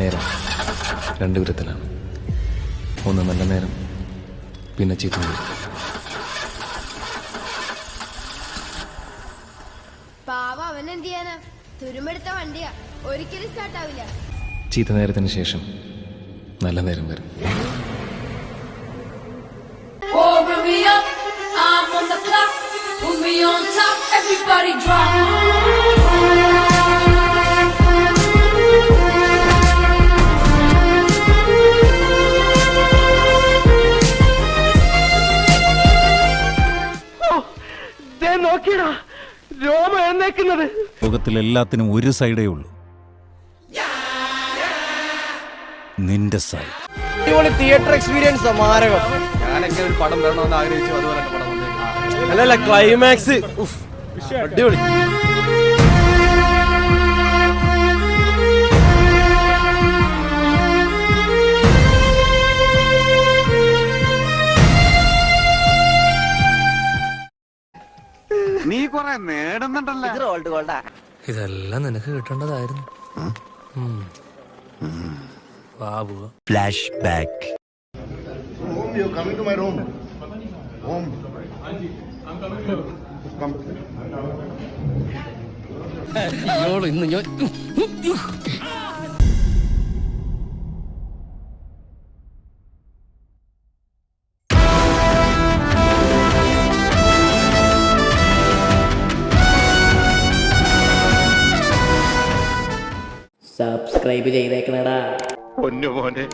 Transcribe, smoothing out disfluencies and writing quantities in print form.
നേരം രണ്ട് വിധത്തിലാണ്. ഒന്ന് നല്ല നേരം, പിന്നെ ചീത്ത നേരം. പാവ അവൻ എന്ത് ചെയ്യാനാ? തുരുമ്പെടുത്ത വണ്ടിയാ, ഒരിക്കലും സ്റ്റാർട്ട് ആവില്ല. ചീത്ത നേരത്തിന് ശേഷം നല്ല നേരം വരും. നോക്കിയടാ രോമ എന്നേക്കുന്നത്. ലോകത്തിലെല്ലാത്തിനും ഒരു സൈഡേ ഉള്ളൂ, നിന്റെ സൈഡ്. Theatre experience മാരകം. ഞാനൊക്കെ ഒരു പടം വരണമെന്ന് ആഗ്രഹിച്ചു, അതുപോലെ പടം വന്നു. അല്ലല്ല, ക്ലൈമാക്സ് അടിപൊളി. നീ കൊറേ നേടുന്നുണ്ടല്ലോ. ഇതെല്ലാം നിനക്ക് കിട്ടേണ്ടതായിരുന്നു. Flash back. You're coming to my room. Home. Come. Subscribe ചെയ്തേക്കണടാ. പൊന്നു മോനെ.